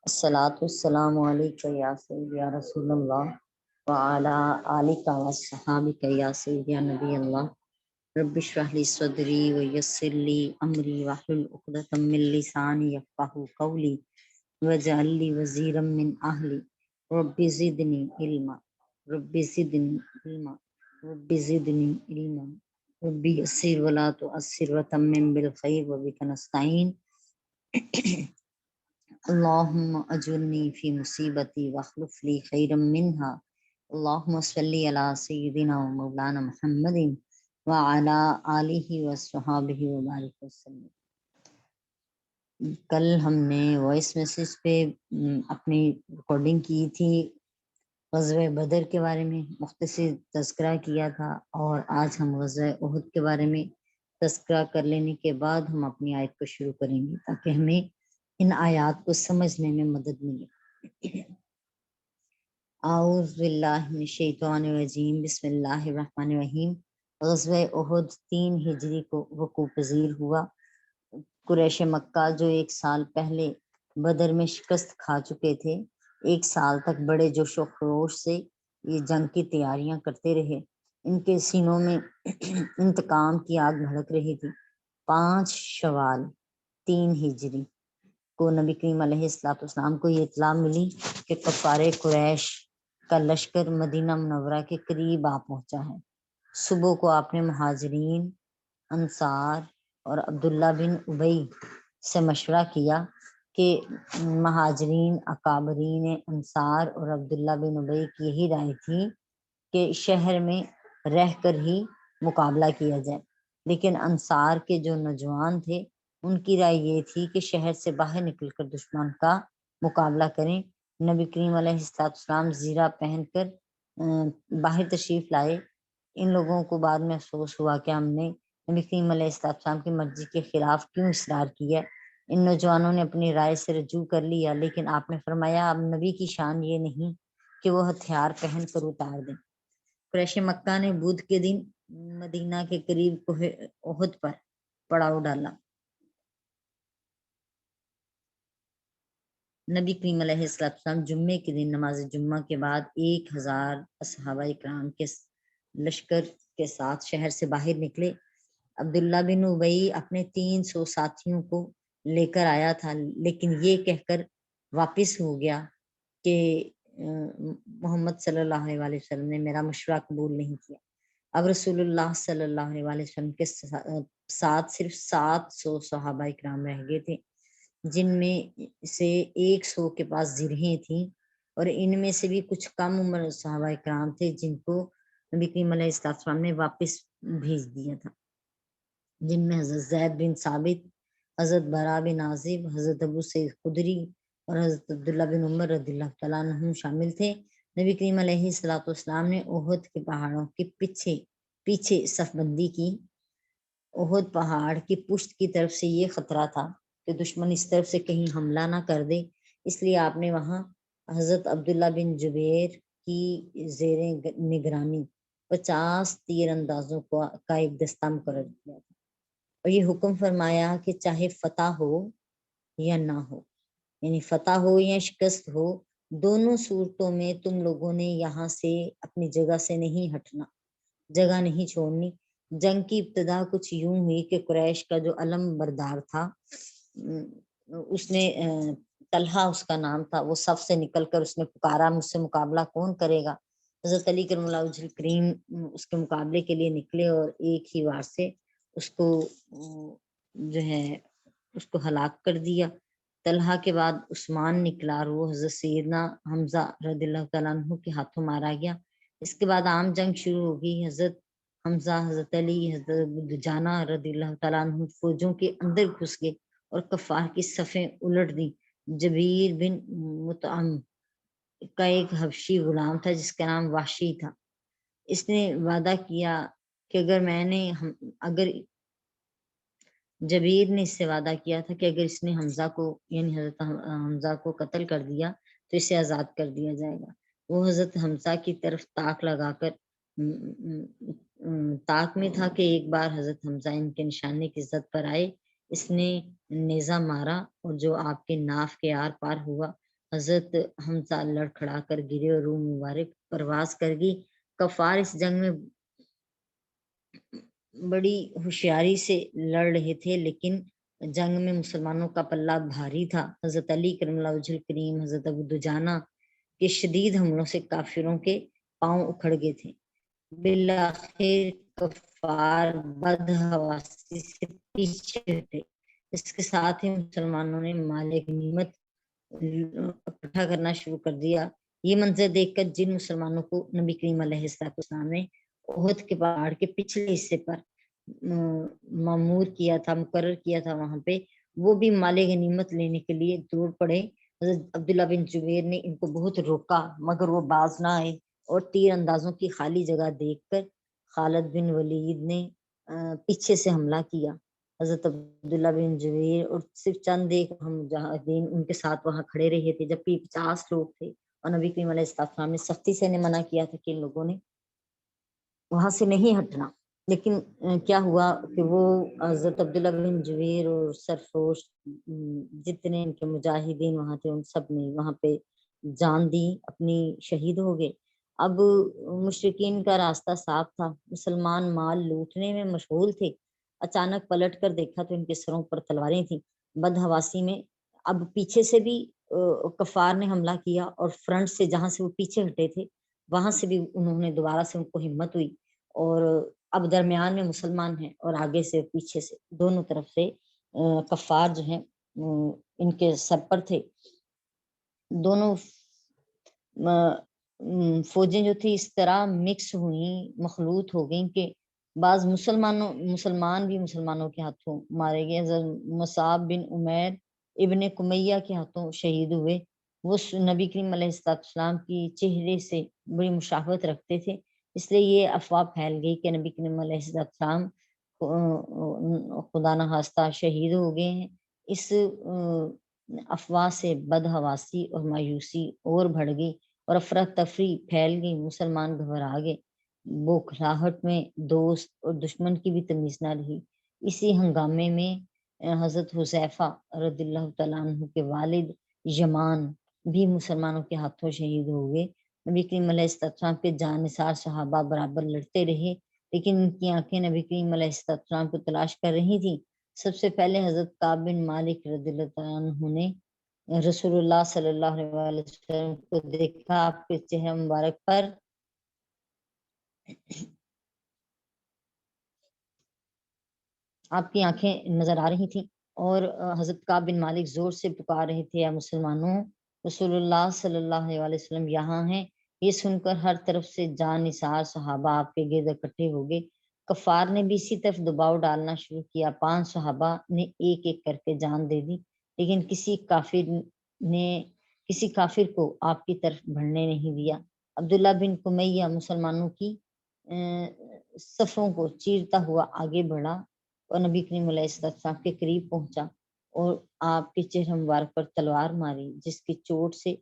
الصلاۃ والسلام علیک یا سید یا رسول اللہ وعلی آلک و صحابک یا سید یا نبی اللہ رب اشرح لی صدری ویسر لی امری واحلل عقدۃ من لسانی یفقهوا قولی واجعل لی وزیرا من اہلی رب زدنی علما رب زدنی علما رب زدنی علما رب یسر ولا تعسر وتمم بالخیر وبک نستعین اللہم اجرنی فی مصیبتی واخلف لی خیرا منہا اللہم صلی علی سیدنا و مولانا محمد وعلی آلہ وصحابہ وبارک وسلم۔ کل ہم نے وائس میسیج پہ اپنی ریکارڈنگ کی تھی، غزوہ بدر کے بارے میں مختصر تذکرہ کیا تھا، اور آج ہم غزوہ احد کے بارے میں تذکرہ کر لینے کے بعد ہم اپنی آیت کو شروع کریں گے تاکہ ہمیں ان آیات کو سمجھنے میں مدد ملے۔ اعوذ باللہ من الشیطان الرجیم، بسم اللہ الرحمن الرحیم۔ غزوہ احد 3 ہجری کو وقوع پذیر ہوا۔ قریش مکہ جو 1 سال پہلے بدر میں شکست کھا چکے تھے، 1 سال تک بڑے جوش و خروش سے یہ جنگ کی تیاریاں کرتے رہے۔ ان کے سینوں میں انتقام کی آگ بھڑک رہی تھی۔ 5 شوال 3 ہجری کو نبی کریم علیہ السلام کو یہ اطلاع ملی کہ کفار قریش کا لشکر مدینہ منورہ کے قریب آ پہنچا ہے۔ صبح کو آپ نے مہاجرین، انصار اور عبداللہ بن ابی سے مشورہ کیا کہ مہاجرین، اکابرین انصار اور عبداللہ بن ابی کی یہی رائے تھی کہ شہر میں رہ کر ہی مقابلہ کیا جائے، لیکن انصار کے جو نوجوان تھے ان کی رائے یہ تھی کہ شہر سے باہر نکل کر دشمن کا مقابلہ کریں۔ نبی کریم علیہ السلام زیرہ پہن کر باہر تشریف لائے۔ ان لوگوں کو بعد میں افسوس ہوا کہ ہم نے نبی کریم علیہ السلام کی مرضی کے خلاف کیوں اصرار کیا۔ ان نوجوانوں نے اپنی رائے سے رجوع کر لیا، لیکن آپ نے فرمایا اب نبی کی شان یہ نہیں کہ وہ ہتھیار پہن کر اتار دیں۔ قریش مکہ نے بدھ کے دن مدینہ کے قریب کوہ احد پر پڑاؤ ڈالا۔ نبی کریم علیہ السلام جمعے کے دن نماز جمعہ کے بعد 1000 صحابہ اکرام کے لشکر کے ساتھ شہر سے باہر نکلے۔ عبداللہ بن ابی اپنے 300 ساتھیوں کو لے کر آیا تھا، لیکن یہ کہہ کر واپس ہو گیا کہ محمد صلی اللہ علیہ وسلم نے میرا مشورہ قبول نہیں کیا۔ اب رسول اللہ صلی اللہ علیہ وسلم کے ساتھ صرف 700 صحابہ اکرام رہ گئے تھے، جن میں سے 100 کے پاس زرہیں تھیں، اور ان میں سے بھی کچھ کم عمر صحابہ اکرام تھے جن کو نبی کریم علیہ السلام نے واپس بھیج دیا تھا، جن میں حضرت زید بن ثابت، حضرت برا بن عازب، حضرت ابو سعید خدری اور حضرت عبداللہ بن عمر رضی اللہ تعالیٰ عنہم شامل تھے۔ نبی کریم علیہ السلام نے احد کے پہاڑوں کے پیچھے صف بندی کی۔ احد پہاڑ کی پشت کی طرف سے یہ خطرہ تھا کہ دشمن اس طرف سے کہیں حملہ نہ کر دے، اس لیے آپ نے وہاں حضرت عبداللہ بن جبیر کی زیر نگرانی 50 تیر اندازوں کا ایک دستہ مقرر کیا تھا، اور یہ حکم فرمایا کہ چاہے فتح ہو یا نہ ہو، یعنی فتح ہو یا شکست ہو، دونوں صورتوں میں تم لوگوں نے یہاں سے اپنی جگہ سے نہیں ہٹنا، جگہ نہیں چھوڑنی۔ جنگ کی ابتدا کچھ یوں ہوئی کہ قریش کا جو علم بردار تھا، اس نے طلحہ اس کا نام تھا، وہ صف سے نکل کر اس نے پکارا مجھ سے مقابلہ کون کرے گا۔ حضرت علی کرم اللہ وجہ الکریم اس کے مقابلے کے لیے نکلے اور ایک ہی وار سے اس کو جو ہے اس کو ہلاک کر دیا۔ طلحہ کے بعد عثمان نکلا اور وہ حضرت سیدنا حمزہ رضی اللہ تعالیٰ عنہ کے ہاتھوں مارا گیا۔ اس کے بعد عام جنگ شروع ہو گئی۔ حضرت حمزہ، حضرت علی، حضرت دجانہ رضی اللہ تعالیٰ عنہ فوجوں کے اندر گھس گئے اور کفار کی صفیں الٹ دی۔ جبیر بن مطعم کا ایک حبشی غلام تھا جس کا نام وحشی تھا، اس نے وعدہ کیا کہ اگر جبیر نے اس سے وعدہ کیا تھا کہ اگر اس نے حمزہ کو یعنی حضرت حمزہ کو قتل کر دیا تو اسے آزاد کر دیا جائے گا۔ وہ حضرت حمزہ کی طرف تاک لگا کر تاک میں تھا کہ ایک بار حضرت حمزہ ان کے نشانے کی زد پر آئے، اس نے نیزہ مارا اور جو آپ کے ناف کے آر پار ہوا حضرت حمزہ لڑکھڑا کر گرے اور روح مبارک پرواز کر گئی۔ کفار اس جنگ میں بڑی ہوشیاری سے لڑ رہے تھے، لیکن جنگ میں مسلمانوں کا پلہ بھاری تھا۔ حضرت علی کرم اللہ وجہ الکریم، حضرت ابو دجانہ کے شدید حملوں سے کافروں کے پاؤں اکھڑ گئے تھے۔ بالآخر کفار بدحواسی سے پیچھے ہٹے۔ اس کے ساتھ ہی مسلمانوں نے مال غنیمت اکٹھا کرنا شروع کر دیا۔ یہ منظر دیکھ کر جن مسلمانوں کو نبی کریم علیہ السلام نے احد کے پہاڑ کے پچھلے حصے پر مامور کیا تھا، مقرر کیا تھا، وہاں پہ وہ بھی مال غنیمت لینے کے لیے دوڑ پڑے۔ حضرت عبداللہ بن زبیر نے ان کو بہت روکا، مگر وہ باز نہ آئے، اور تیر اندازوں کی خالی جگہ دیکھ کر خالد بن ولید نے پیچھے سے حملہ کیا۔ حضرت عبداللہ بن زبیر اور صرف چند ایک مجاہدین ان کے ساتھ وہاں کھڑے رہے تھے، جبکہ 50 لوگ تھے، اور نبی کریم علیہ السلام نے سختی سے منع کیا تھا کہ ان لوگوں نے وہاں سے نہیں ہٹنا۔ لیکن کیا ہوا کہ وہ حضرت عبداللہ بن زبیر اور سرفروش جتنے ان کے مجاہدین وہاں تھے، ان سب نے وہاں پہ جان دی، اپنی شہید ہو گئے۔ اب مشرکین کا راستہ صاف تھا، مسلمان مال لوٹنے میں مشغول تھے۔ اچانک پلٹ کر دیکھا تو ان کے سروں پر تلواریں تھیں۔ بدحواسی میں اب پیچھے سے بھی کفار نے حملہ کیا، اور فرنٹ سے جہاں سے وہ پیچھے ہٹے تھے وہاں سے بھی انہوں نے دوبارہ سے ان کو ہمت ہوئی، اور اب درمیان میں مسلمان ہیں، اور آگے سے پیچھے سے دونوں طرف سے کفار جو ہیں ان کے سر پر تھے۔ دونوں فوجیں جو تھی اس طرح مکس ہوئیں، مخلوط ہو گئیں کہ بعض مسلمان بھی مسلمانوں کے ہاتھوں مارے گئے۔ حضرت مصعب بن عمیر ابن کمیہ کے ہاتھوں شہید ہوئے۔ وہ نبی کریم علیہ السلام کی چہرے سے بڑی مشابہت رکھتے تھے، اس لیے یہ افواہ پھیل گئی کہ نبی کریم علیہ السلام خدا نخواستہ شہید ہو گئے ہیں۔ اس افواہ سے بدحواسی اور مایوسی اور بڑھ گئی، اور افراتفری پھیل گئی، مسلمان گھبرا گئے۔ بوکھلاہٹ میں دوست اور دشمن کی بھی تمیز نہ رہی۔ اسی ہنگامے میں حضرت حذیفہ رضی اللہ تعالیٰ عنہ کے والد یمان بھی مسلمانوں کے ہاتھوں شہید ہو گئے۔ نبی کریم علیہ السلام کے جانثار صحابہ برابر لڑتے رہے، لیکن ان کی آنکھیں نبی کریم علیہ السلام کو تلاش کر رہی تھیں۔ سب سے پہلے حضرت کعب بن مالک رضی اللہ تعالیٰ عنہ نے رسول اللہ صلی اللہ علیہ وسلم کو دیکھا۔ آپ کے چہرہ مبارک پر آپ کی آنکھیں نظر آ رہی تھیں، اور حضرت کعب بن مالک زور سے پکار رہے تھے، اے مسلمانوں، رسول اللہ صلی اللہ علیہ وسلم یہاں ہیں۔ یہ سن کر ہر طرف سے جان نثار صحابہ آپ کے گرد اکٹھے ہو گئے۔ کفار نے بھی اسی طرف دباؤ ڈالنا شروع کیا۔ 5 صحابہ نے ایک ایک کر کے جان دے دی، لیکن کسی کافر کو آپ کی طرف بڑھنے نہیں دیا۔ عبداللہ بن کمیہ مسلمانوں کی صفوں کو چیرتا ہوا آگے بڑھا، اور نبی کریم علیہ السلام کے قریب پہنچا، اور آپ کے چہرے مبارک پر تلوار ماری، جس کی چوٹ سے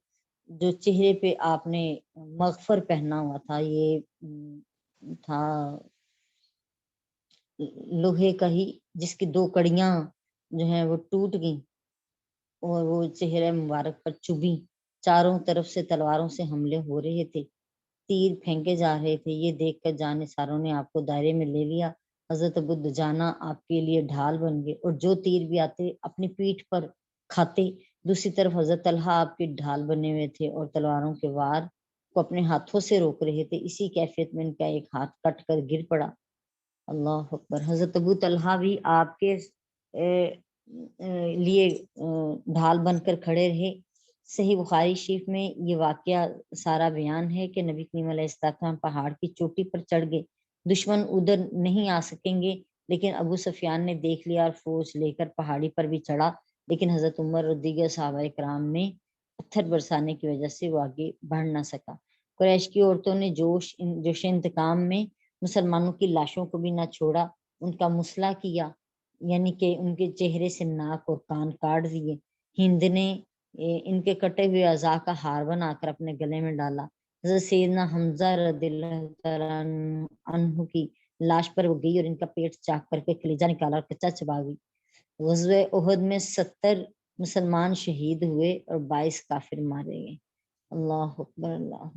جو چہرے پہ آپ نے مغفر پہنا ہوا تھا، یہ تھا لوہے کا ہی، جس کی 2 کڑیاں جو ہیں وہ ٹوٹ گئیں، اور وہ چہرے مبارک پر چبھی۔ چاروں طرف سے تلواروں سے حملے ہو رہے تھے، تیر پھینکے جا رہے تھے۔ یہ دیکھ کر جانثاروں نے آپ کو دائرے میں لے لیا۔ حضرت ابو دجانہ آپ کے لیے ڈھال بن گئے، اور جو تیر بھی آتے اپنی پیٹھ پر کھاتے۔ دوسری طرف حضرت طلحہ آپ کی ڈھال بنے ہوئے تھے، اور تلواروں کے وار کو اپنے ہاتھوں سے روک رہے تھے۔ اسی کیفیت میں ان کا ایک ہاتھ کٹ کر گر پڑا۔ اللہ اکبر۔ حضرت ابو طلحہ بھی آپ کے لیے ڈھال بن کر کھڑے رہے۔ صحیح بخاری شریف میں یہ واقعہ سارا بیان ہے کہ نبی کریم علیہ السلام پہاڑ کی چوٹی پر چڑھ گئے، دشمن ادھر نہیں آ سکیں گے، لیکن ابو سفیان نے دیکھ لیا اور فوج لے کر پہاڑی پر بھی چڑھا، لیکن حضرت عمر اور دیگر صحابہ کرام نے پتھر برسانے کی وجہ سے وہ آگے بڑھ نہ سکا۔ قریش کی عورتوں نے جوش انتقام میں مسلمانوں کی لاشوں کو بھی نہ چھوڑا، ان کا مسئلہ کیا، یعنی کہ ان کے چہرے سے ناک اور کان کاٹ دیے۔ ہند نے ان کے کٹے ہوئے اعضاء کا ہار بنا کر اپنے گلے میں ڈالا۔ حضرت سیدنا حمزہ رضی اللہ تعالیٰ عنہ کی لاش پر وہ گئی اور ان کا پیٹ چاک کر کے کلیجہ نکالا اور کچا چبا گئی۔ غزوہ احد میں 70 مسلمان شہید ہوئے اور 22 کافر مارے گئے۔ اللہ اکبر اللہ۔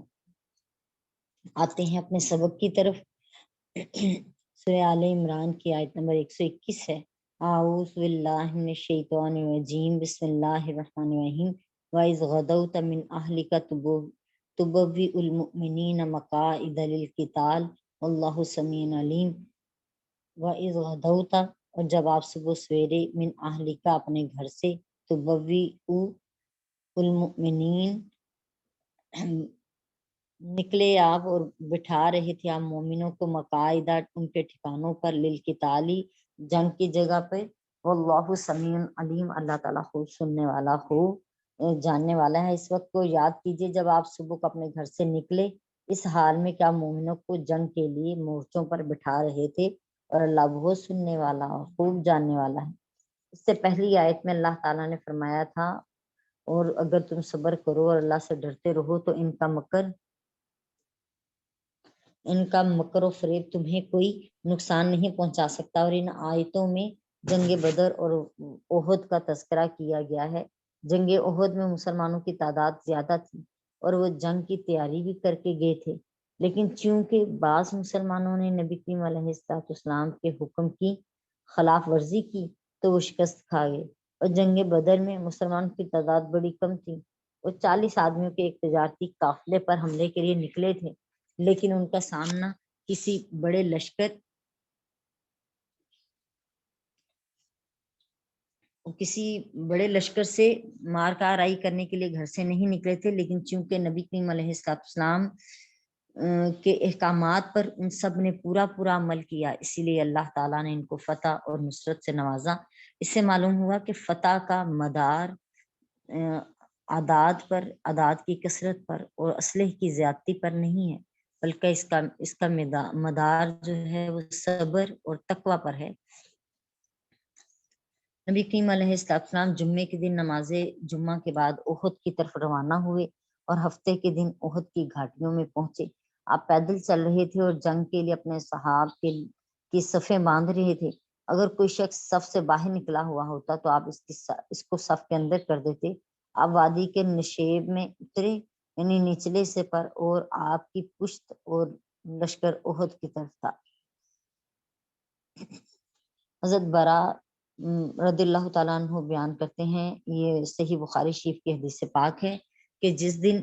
آتے ہیں اپنے سبق کی طرف۔ سورہ آل عمران کی آیت نمبر 121 ہے۔ اعوذ باللہ من الشیطان الرجیم، بسم اللہ الرحمن الرحیم۔ وَإِذْ غَدَوْتَ مِنْ أَهْلِكَ تُبَوِّئُ الْمُؤْمِنِينَ مَقَاعِدَ لِلْقِتَالِ وَاللَّهُ سَمِيعٌ عَلِيمٌ۔ وَإِذْ غَدَوْتَ، اور جب آپ صبح سویرے، من اہلکا، اپنے گھر سے، تبوئ المؤمنین، نکلے آپ اور بٹھا رہے تھے آپ مومنوں کو، مقاعدہ، ان کے ٹھکانوں پر، للقتالی، جنگ کی جگہ پہ، واللہ سمیع علیم، اللہ تعالیٰ خوب سننے والا، خوب جاننے والا ہے۔ اس وقت کو یاد کیجئے جب آپ صبح کو اپنے گھر سے نکلے، اس حال میں کیا مومنوں کو جنگ کے لیے مورچوں پر بٹھا رہے تھے، اور اللہ بہت سننے والا اور خوب جاننے والا ہے۔ اس سے پہلی آیت میں اللہ تعالیٰ نے فرمایا تھا، اور اگر تم صبر کرو اور اللہ سے ڈرتے رہو تو ان کا مکر و فریب تمہیں کوئی نقصان نہیں پہنچا سکتا۔ اور ان آیتوں میں جنگ بدر اور احد کا تذکرہ کیا گیا ہے۔ جنگ احد میں مسلمانوں کی تعداد زیادہ تھی اور وہ جنگ کی تیاری بھی کر کے گئے تھے، لیکن چونکہ بعض مسلمانوں نے نبی کریم علیہ السلام کے حکم کی خلاف ورزی کی تو وہ شکست کھا گئے۔ اور جنگ بدر میں مسلمانوں کی تعداد بڑی کم تھی، وہ 40 آدمیوں کے ایک تجارتی قافلے پر حملے کے لیے نکلے تھے، لیکن ان کا سامنا کسی بڑے لشکر سے مار کاروائی کرنے کے لیے گھر سے نہیں نکلے تھے، لیکن چونکہ نبی کریم علیہ السلام کے احکامات پر ان سب نے پورا عمل کیا، اسی لیے اللہ تعالیٰ نے ان کو فتح اور نصرت سے نوازا۔ اس سے معلوم ہوا کہ فتح کا مدار اعداد کی کثرت پر اور اسلحے کی زیادتی پر نہیں ہے، بلکہ اس کا مدار جو ہے وہ صبر اور تقوی پر ہے۔ نبی کریم علیہ السلام جمعے کے دن نماز جمعہ کے بعد احد کی طرف روانہ ہوئے اور ہفتے کے دن احد کی گھاٹیوں میں پہنچے۔ آپ پیدل چل رہے تھے اور جنگ کے لیے اپنے صحاب کی صفیں باندھ رہے تھے۔ اگر کوئی شخص صف سے باہر نکلا ہوا ہوتا تو آپ اس کو صف کے اندر کر دیتے۔ آپ وادی کے نشیب میں اترے، یعنی نچلے سے پر، اور آپ کی پشت اور لشکر احد کی طرف تھا۔ حضرت برا رضی اللہ تعالیٰ عنہ بیان کرتے ہیں، یہ صحیح بخاری شریف کی حدیث سے پاک ہے، کہ جس دن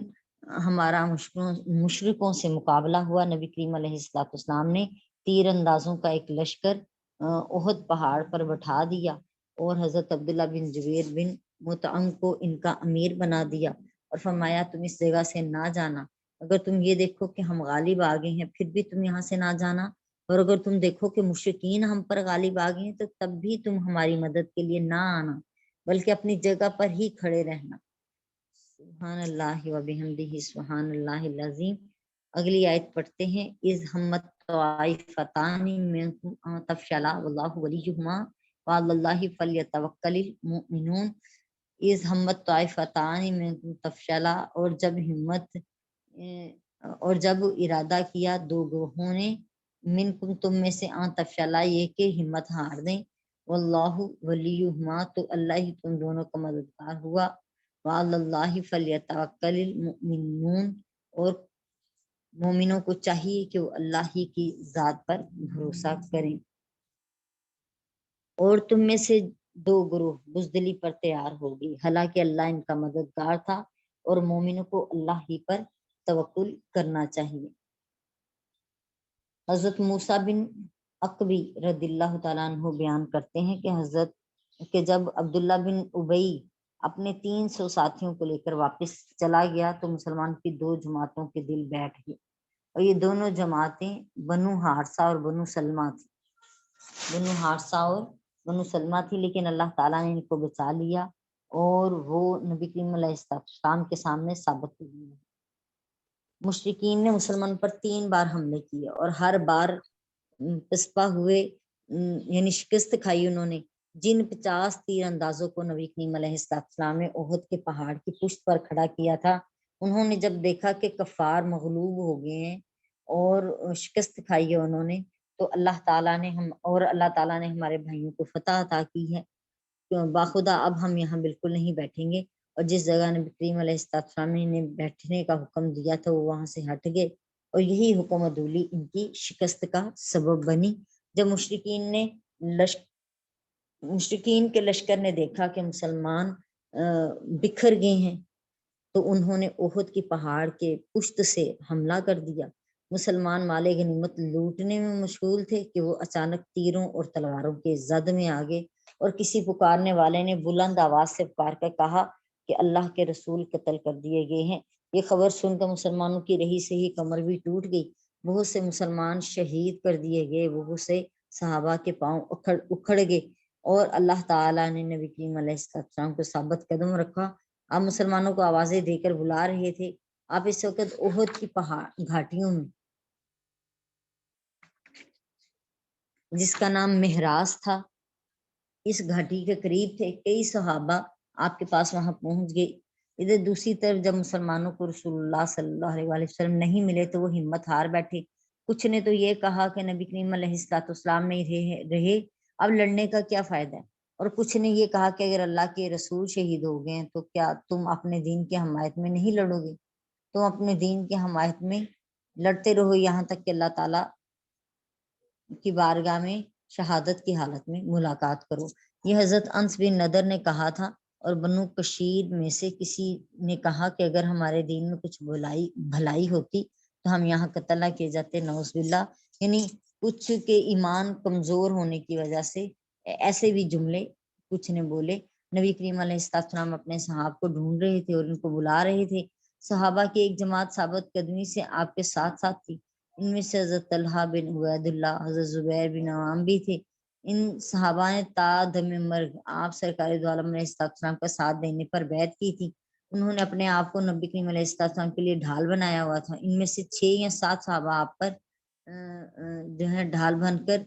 ہمارا مشرکوں سے مقابلہ ہوا، نبی کریم علیہ السلام نے تیر اندازوں کا ایک لشکر احد پہاڑ پر بٹھا دیا، اور حضرت عبداللہ بن جبیر بن مطعم کو ان کا امیر بنا دیا، اور فرمایا تم اس جگہ سے نہ جانا، اگر تم یہ دیکھو کہ ہم غالب آ گئے ہیں پھر بھی تم یہاں سے نہ جانا، اور اگر تم دیکھو کہ مشرکین ہم پر غالب آ گئے ہیں تو تب بھی تم ہماری مدد کے لیے نہ آنا، بلکہ اپنی جگہ پر ہی کھڑے رہنا۔ سبحان اللہ و بحمدہ سبحان اللہ العظیم۔ اگلی آیت پڑھتے ہیں۔ اذ ہمت طائفتان منکم ان تفشلا واللہ ولیہما وعلی اللہ فلیتوکل المؤمنون۔ اذ ہمت طائفتان منکم تفشلا، اور جب ارادہ کیا دو گروہوں نے، منکم تم میں سے، ان تفشلا یہ کہ ہمت ہار دیں، واللہ ولیہما تو اللہ ہی تم دونوں کا مددگار ہوا، وعلی اللہ فلیتوکل المؤمنون اور مومنوں کو چاہیے کہ وہ اللہ ہی کی ذات پر بھروسہ کریں۔ اور تم میں سے دو گروہ بزدلی پر تیار ہوگی، حالانکہ اللہ ان کا مددگار تھا، اور مومنوں کو اللہ ہی پر توکل کرنا چاہیے۔ حضرت موسیٰ بن عقبی رضی اللہ تعالیٰ عنہ بیان کرتے ہیں کہ جب عبداللہ بن ابی اپنے 300 ساتھیوں کو لے کر واپس چلا گیا تو مسلمان کی 2 جماعتوں کے دل بیٹھ گئے، اور یہ دونوں جماعتیں بنو حارثہ اور بنو سلمہ تھی، لیکن اللہ تعالیٰ نے ان کو بچا لیا اور وہ نبی کریم علیہ السلام کے سامنے ثابت ہوئی۔ مشرکین نے مسلمان پر 3 بار حملے کیے اور ہر بار پسپا ہوئے، یعنی شکست کھائی انہوں نے۔ جن 50 تیر اندازوں کو نبی کریم علیہ السلام نے احد کے پہاڑ کی پشت پر کھڑا کیا تھا، انہوں نے جب دیکھا کہ کفار مغلوب ہو گئے ہیں اور شکست کھائی ہے انہوں نے، تو اللہ تعالیٰ نے ہمارے بھائیوں کو فتح عطا کی ہے۔ باخدا اب ہم یہاں بالکل نہیں بیٹھیں گے، اور جس جگہ نبی کریم علیہ السلام نے بیٹھنے کا حکم دیا تھا وہ وہاں سے ہٹ گئے، اور یہی حکم عدولی ان کی شکست کا سبب بنی۔ جب مشرکین کے لشکر نے دیکھا کہ مسلمان بکھر گئے ہیں تو انہوں نے احد کی پہاڑ کے پشت سے حملہ کر دیا۔ مسلمان مال غنیمت لوٹنے میں مشغول تھے کہ وہ اچانک تیروں اور تلواروں کے زد میں آ گئے، اور کسی پکارنے والے نے بلند آواز سے پکار کر کہا کہ اللہ کے رسول قتل کر دیے گئے ہیں۔ یہ خبر سن کر مسلمانوں کی رہی سے ہی کمر بھی ٹوٹ گئی، بہت سے مسلمان شہید کر دیے گئے، بہت سے صحابہ کے پاؤں اکھڑ گئے، اور اللہ تعالیٰ نے نبی کریم علیہ السلام کو ثابت قدم رکھا۔ آپ مسلمانوں کو آوازیں دے کر بلا رہے تھے۔ آپ اس وقت احد کی پہاڑ گھاٹیوں میں، جس کا نام مہراس تھا، اس گھاٹی کے قریب تھے، کئی صحابہ آپ کے پاس وہاں پہنچ گئے۔ ادھر دوسری طرف جب مسلمانوں کو رسول اللہ صلی اللہ علیہ وسلم نہیں ملے تو وہ ہمت ہار بیٹھے۔ کچھ نے تو یہ کہا کہ نبی کریم علیہ السلام نہیں رہے، اب لڑنے کا کیا فائدہ ہے، اور کچھ نے یہ کہا کہ اگر اللہ کے رسول شہید ہو گئے تو کیا تم اپنے دین کی حمایت میں نہیں لڑو گے؟ تم اپنے دین کی حمایت میں لڑتے رہو یہاں تک کہ اللہ تعالیٰ کی بارگاہ میں شہادت کی حالت میں ملاقات کرو۔ یہ حضرت انس بن نضر نے کہا تھا، اور بنو کشیر میں سے کسی نے کہا کہ اگر ہمارے دین میں کچھ بھلائی ہوتی تو ہم یہاں قتل نہ کیے جاتے، نعوذ باللہ۔ یعنی کچھ کے ایمان کمزور ہونے کی وجہ سے ایسے بھی جملے کچھ نے بولے۔ نبی کریم علیہ السلام اپنے صحابہ کو ڈھونڈ رہے تھے اور ان کو بلا رہے تھے۔ صحابہ کی ایک جماعت ثابت قدمی سے آپ کے ساتھ ساتھ تھی، ان میں سے حضرت طلحہ بن عبید اللہ، حضرت زبیر بن عوام بھی تھے۔ ان صحابہ نے تا دم مرگ آپ سرکار دو عالم علیہ السلام کا ساتھ دینے پر بیعت کی تھی۔ انہوں نے اپنے آپ کو نبی کریم علیہ السلام کے لیے ڈھال بنایا ہوا تھا۔ ان میں سے 6 یا 7 صحابہ آپ پر جو ہے ڈھال بن کر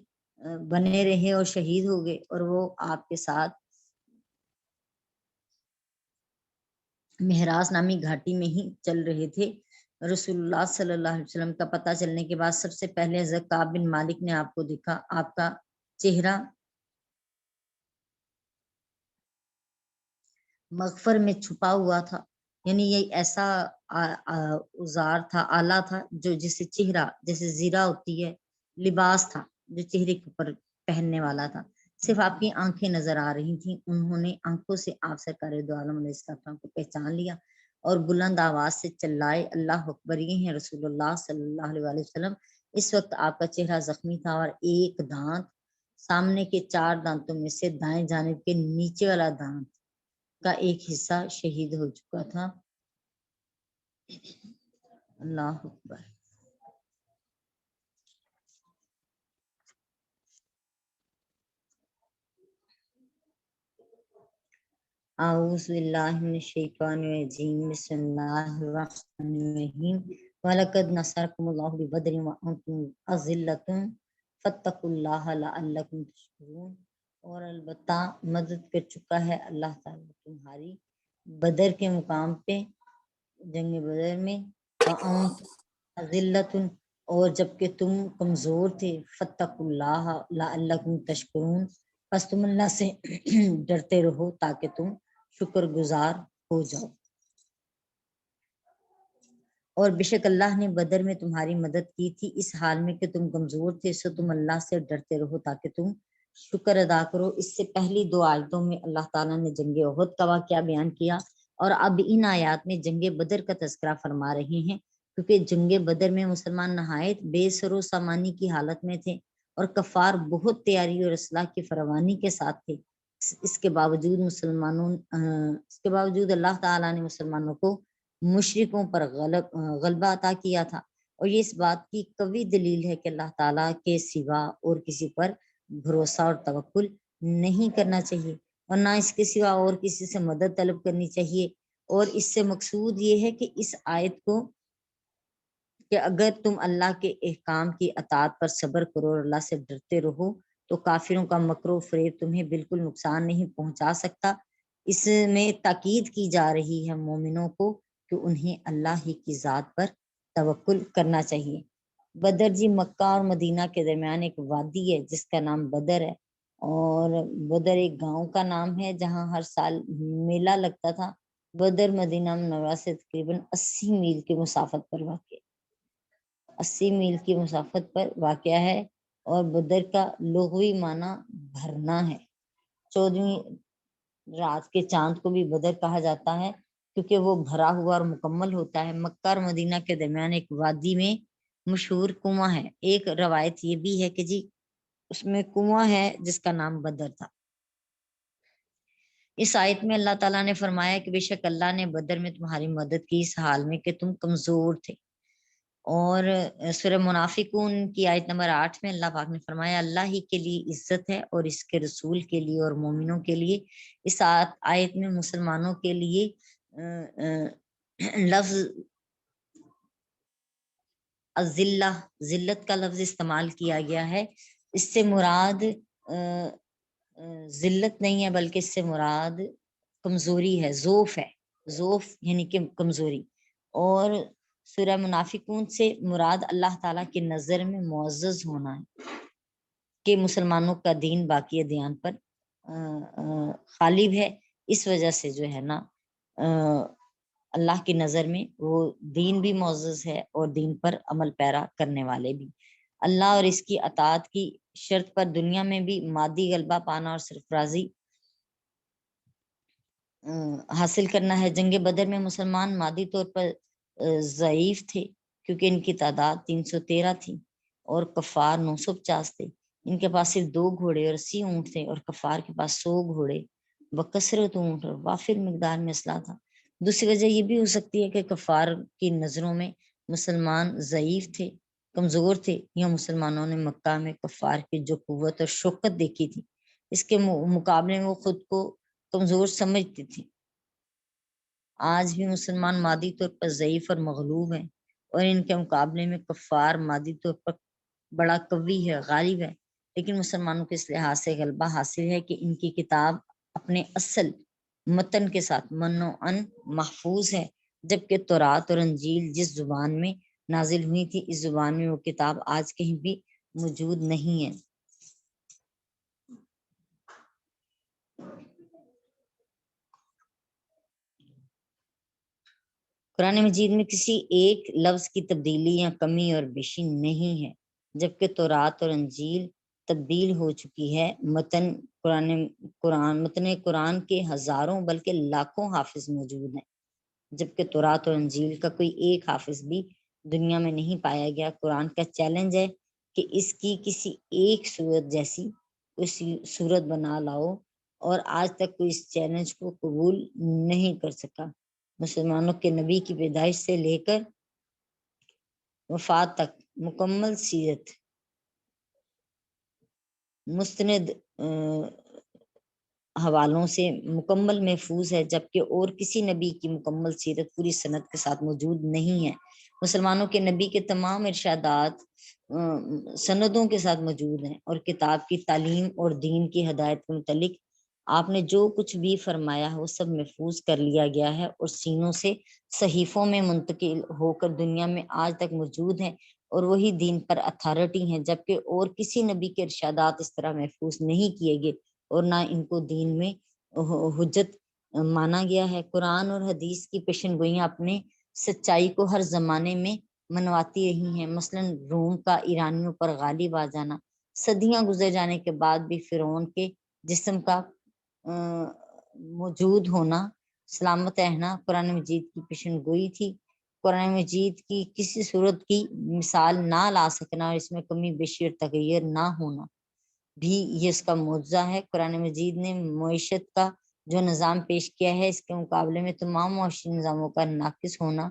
بنے رہے اور شہید ہو گئے، اور وہ آپ کے ساتھ مہراس نامی گھاٹی میں ہی چل رہے تھے۔ رسول اللہ صلی اللہ علیہ وسلم کا پتہ چلنے کے بعد سب سے پہلے حضرت کعب بن مالک نے آپ کو دیکھا۔ آپ کا چہرہ مغفر میں چھپا ہوا تھا، یعنی یہ ایسا اوزار تھا، آلہ تھا جو جسے چہرہ جیسے زیرہ ہوتی ہے، لباس تھا جو چہرے کے اوپر پہننے والا تھا، صرف آپ کی آنکھیں نظر آ رہی تھیں۔ انہوں نے آنکھوں سے آپ سرکار دو عالم علیہ السلام کو پہچان لیا اور بلند آواز سے چلائے، اللہ اکبر، یہ ہیں رسول اللہ صلی اللہ علیہ وسلم۔ اس وقت آپ کا چہرہ زخمی تھا، اور ایک دانت سامنے کے 4 دانتوں میں سے دائیں جانب کے نیچے والا دانت کا ایک حصہ شہید ہو چکا تھا۔ اللہ اکبر۔ اعوذ باللہ من الشیطان الرجیم، بسم اللہ الرحمن الرحیم۔ وَلَقَدْ نَصَرَكُمُ اللَّهُ بِبَدْرٍ وَأَنْتُمْ أَذِلَّةٌ فَاتَّقُوا اللَّهَ لَعَلَّكُمْ تَشْكُرُونَ، اور البتہ مدد کر چکا ہے اللہ تعالیٰ تمہاری بدر کے مقام پہ، جنگ بدر میں، وَأَنْتُمْ أَذِلَّةٌ، اور جبکہ تم کمزور تھے، فَاتَّقُوا اللَّهَ لَعَلَّكُمْ تَشْكُرُونَ، بس تم اللہ سے ڈرتے رہو تاکہ تم شکر گزار ہو جاؤ۔ اور بے شک اللہ نے بدر میں تمہاری مدد کی تھی اس حال میں کہ تم کمزور تھے، سو تم اللہ سے ڈرتے رہو تاکہ تم شکر ادا کرو۔ اس سے پہلی 2 آیتوں میں اللہ تعالیٰ نے جنگ احد کا واقعہ بیان کیا، اور اب ان آیات میں جنگ بدر کا تذکرہ فرما رہے ہیں، کیونکہ جنگ بدر میں مسلمان نہایت بے سر و سامانی کی حالت میں تھے، اور کفار بہت تیاری اور اسلحہ کی فراوانی کے ساتھ تھے۔ اس کے باوجود اللہ تعالیٰ نے مسلمانوں کو مشرکوں پر غلبہ عطا کیا تھا، اور یہ اس بات کی قوی دلیل ہے کہ اللہ تعالیٰ کے سوا اور کسی پر بھروسہ اور توکل نہیں کرنا چاہیے، اور نہ اس کے سوا اور کسی سے مدد طلب کرنی چاہیے۔ اور اس سے مقصود یہ ہے کہ اس آیت کو کہ اگر تم اللہ کے احکام کی اطاعت پر صبر کرو اور اللہ سے ڈرتے رہو تو کافروں کا مکر و فریب تمہیں بالکل نقصان نہیں پہنچا سکتا۔ اس میں تاکید کی جا رہی ہے مومنوں کو کہ انہیں اللہ ہی کی ذات پر توکل کرنا چاہیے۔ بدر جی مکہ اور مدینہ کے درمیان ایک وادی ہے جس کا نام بدر ہے، اور بدر ایک گاؤں کا نام ہے جہاں ہر سال میلہ لگتا تھا۔ بدر مدینہ منورہ سے تقریباً 80 میل کی مسافت پر واقع 80 میل کی مسافت پر واقع ہے، اور بدر کا لغوی معنی بھرنا ہے۔ 14ویں رات کے چاند کو بھی بدر کہا جاتا ہے کیونکہ وہ بھرا ہوا اور مکمل ہوتا ہے۔ مکہ اور مدینہ کے درمیان ایک وادی میں مشہور کنواں ہے۔ ایک روایت یہ بھی ہے کہ جی اس میں کنواں ہے جس کا نام بدر تھا۔ اس آیت میں اللہ تعالیٰ نے فرمایا کہ بے شک اللہ نے بدر میں تمہاری مدد کی اس حال میں کہ تم کمزور تھے۔ اور سورہ منافقون کی آیت نمبر 8 میں اللہ پاک نے فرمایا اللہ ہی کے لیے عزت ہے اور اس کے رسول کے لیے اور مومنوں کے لیے۔ اس آیت میں مسلمانوں کے لیے لفظ الذلہ، ذلت کا لفظ استعمال کیا گیا ہے۔ اس سے مراد ذلت نہیں ہے بلکہ اس سے مراد کمزوری ہے، ضعف ہے، ضعف یعنی کہ کمزوری۔ اور سورہ منافقون سے مراد اللہ تعالیٰ کی نظر میں معزز ہونا ہے کہ مسلمانوں کا دین باقی ادیان پر غالب ہے۔ اس وجہ سے جو ہے نا اللہ کی نظر میں وہ دین بھی معزز ہے اور دین پر عمل پیرا کرنے والے بھی۔ اللہ اور اس کی اطاعت کی شرط پر دنیا میں بھی مادی غلبہ پانا اور سرفرازی حاصل کرنا ہے۔ جنگ بدر میں مسلمان مادی طور پر ضعیف تھے کیونکہ ان کی تعداد 313 تھی اور کفار 950 تھے۔ ان کے پاس صرف 2 گھوڑے اور 80 اونٹ تھے، اور کفار کے پاس 100 گھوڑے بکثرت اونٹ اور وافر مقدار میں اسلحہ تھا۔ دوسری وجہ یہ بھی ہو سکتی ہے کہ کفار کی نظروں میں مسلمان ضعیف تھے، کمزور تھے، یا مسلمانوں نے مکہ میں کفار کی جو قوت اور شوکت دیکھی تھی اس کے مقابلے میں وہ خود کو کمزور سمجھتی تھی۔ آج بھی مسلمان مادی طور پر ضعیف اور مغلوب ہیں، اور ان کے مقابلے میں کفار مادی طور پر بڑا قوی ہے، غالب ہے، لیکن مسلمانوں کے اس لحاظ سے غلبہ حاصل ہے کہ ان کی کتاب اپنے اصل متن کے ساتھ من و ان محفوظ ہے، جبکہ تورات اور انجیل جس زبان میں نازل ہوئی تھی اس زبان میں وہ کتاب آج کہیں بھی موجود نہیں ہے۔ قرآن مجید میں کسی ایک لفظ کی تبدیلی یا کمی اور بیشی نہیں ہے، جبکہ تورات اور انجیل تبدیل ہو چکی ہے۔ متن قرآن کے ہزاروں بلکہ لاکھوں حافظ موجود ہیں، جبکہ تورات اور انجیل کا کوئی ایک حافظ بھی دنیا میں نہیں پایا گیا۔ قرآن کا چیلنج ہے کہ اس کی کسی ایک صورت جیسی اسی صورت بنا لاؤ، اور آج تک کوئی اس چیلنج کو قبول نہیں کر سکا۔ مسلمانوں کے نبی کی پیدائش سے لے کر وفات تک مکمل سیرت مستند حوالوں سے مکمل محفوظ ہے، جبکہ اور کسی نبی کی مکمل سیرت پوری سند کے ساتھ موجود نہیں ہے۔ مسلمانوں کے نبی کے تمام ارشادات سندوں کے ساتھ موجود ہیں، اور کتاب کی تعلیم اور دین کی ہدایت کے متعلق آپ نے جو کچھ بھی فرمایا ہے وہ سب محفوظ کر لیا گیا ہے اور سینوں سے صحیفوں میں منتقل ہو کر دنیا میں آج تک موجود ہیں، اور وہی دین پر اتھارٹی ہیں، جبکہ اور کسی نبی کے ارشادات اس طرح محفوظ نہیں کیے گئے اور نہ ان کو دین میں حجت مانا گیا ہے۔ قرآن اور حدیث کی پیشن گوئیاں اپنے سچائی کو ہر زمانے میں منواتی رہی ہیں۔ مثلاً روم کا ایرانیوں پر غالب آ جانا، صدیاں گزر جانے کے بعد بھی فرعون کے جسم کا موجود ہونا، سلامت رہنا قرآن مجید کی پیشن گوئی تھی۔ قرآن مجید کی کسی صورت کی مثال نہ لا سکنا اور اس میں کمی بیشی اور تغیر نہ ہونا بھی یہ اس کا معجزہ ہے۔ قرآن مجید نے معیشت کا جو نظام پیش کیا ہے اس کے مقابلے میں تمام معاشی نظاموں کا ناقص ہونا،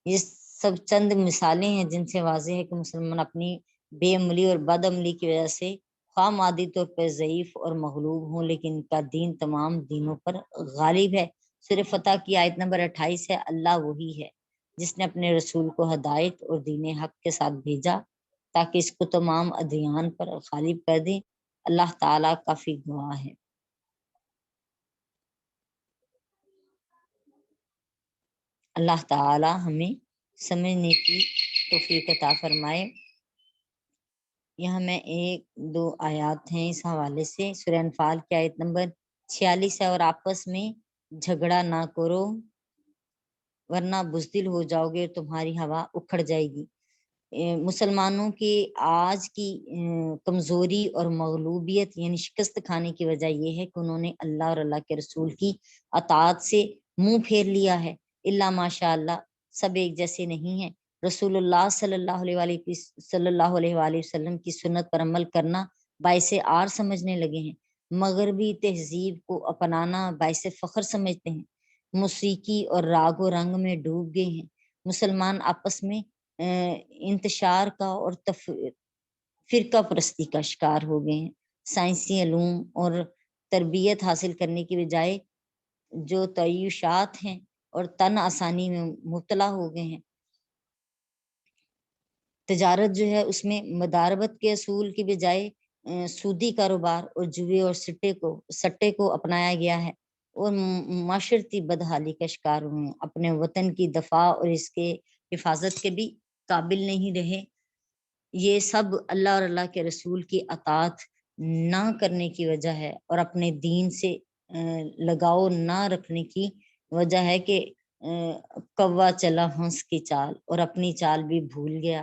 یہ سب چند مثالیں ہیں جن سے واضح ہے کہ مسلمان اپنی بے عملی اور بد عملی کی وجہ سے خواہ مادی طور پر ضعیف اور مغلوب ہوں، لیکن ان کا دین تمام دینوں پر غالب ہے۔ سورہ فتح کی آیت نمبر 28 ہے، اللہ وہی ہے جس نے اپنے رسول کو ہدایت اور دین حق کے ساتھ بھیجا تاکہ اس کو تمام ادیان پر غالب کر دے، اللہ تعالیٰ کافی گواہ ہے۔ اللہ تعالیٰ ہمیں سمجھنے کی توفیق عطا فرمائے۔ یہاں میں ایک دو آیات ہیں اس حوالے سے، سورہ انفال کی آیت نمبر 46 ہے، اور آپس میں جھگڑا نہ کرو ورنہ بزدل ہو جاؤ گے، تمہاری ہوا اکھڑ جائے گی۔ مسلمانوں کی آج کی کمزوری اور مغلوبیت یعنی شکست کھانے کی وجہ یہ ہے کہ انہوں نے اللہ اور اللہ کے رسول کی اطاعت سے منہ پھیر لیا ہے۔ اللہ ماشاء اللہ سب ایک جیسے نہیں ہیں۔ رسول اللہ صلی اللہ علیہ وآلہ وسلم کی سنت پر عمل کرنا باعث عار سمجھنے لگے ہیں، مغربی تہذیب کو اپنانا باعث فخر سمجھتے ہیں، موسیقی اور راگ و رنگ میں ڈوب گئے ہیں، مسلمان آپس میں انتشار کا اور فرقہ پرستی کا شکار ہو گئے ہیں، سائنسی علوم اور تربیت حاصل کرنے کی بجائے جو تعیشات ہیں اور تن آسانی میں مبتلا ہو گئے ہیں، تجارت جو ہے اس میں مداربت کے اصول کی بجائے سودی کاروبار اور جوئے اور سٹے کو اپنایا گیا ہے، اور معاشرتی بدحالی کا شکار ہوئے ہیں، اپنے وطن کی دفاع اور اس کے حفاظت کے بھی قابل نہیں رہے۔ یہ سب اللہ اور اللہ کے رسول کی اطاعت نہ کرنے کی وجہ ہے، اور اپنے دین سے لگاؤ نہ رکھنے کی وجہ ہے کہ کوا چلا ہنس کی چال اور اپنی چال بھی بھول گیا۔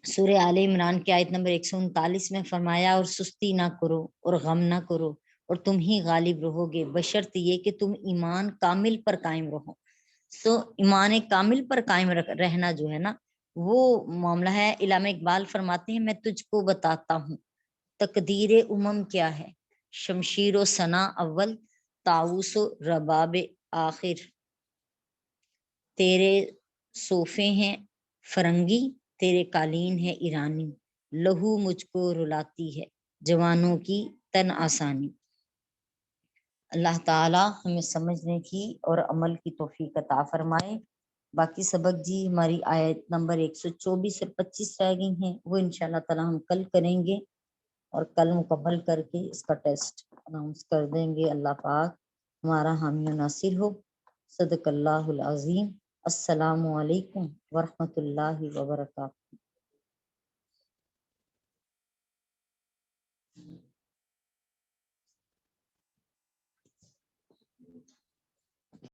سورہ آل عمران کی آیت نمبر 139 میں فرمایا، اور سستی نہ کرو اور غم نہ کرو اور تم ہی غالب رہو گے، بشرط یہ کہ تم ایمان کامل پر قائم رہو۔ ایمان کامل پر قائم رہنا جو ہے نا وہ معاملہ ہے۔ علامہ اقبال فرماتے ہیں، میں تجھ کو بتاتا ہوں تقدیر امم کیا ہے، شمشیر و ثنا اول، طاؤس و رباب آخر، تیرے صوفے ہیں فرنگی، تیرے قالین ہے ایرانی، لہو مجھ کو رلاتی ہے جوانوں کی تن آسانی۔ اللہ تعالی ہمیں سمجھنے کی اور عمل کی توفیق عطا فرمائے۔ باقی سبق جی ہماری آیت نمبر 124 اور 25 رہ گئی ہیں، وہ انشاءاللہ تعالی ہم کل کریں گے، اور کل مکمل کر کے اس کا ٹیسٹ اناؤنس کر دیں گے۔ اللہ پاک ہمارا حامی و ناصر ہو۔ صدق اللہ العظیم۔ السلام علیکم ورحمۃ اللہ وبرکاتہ۔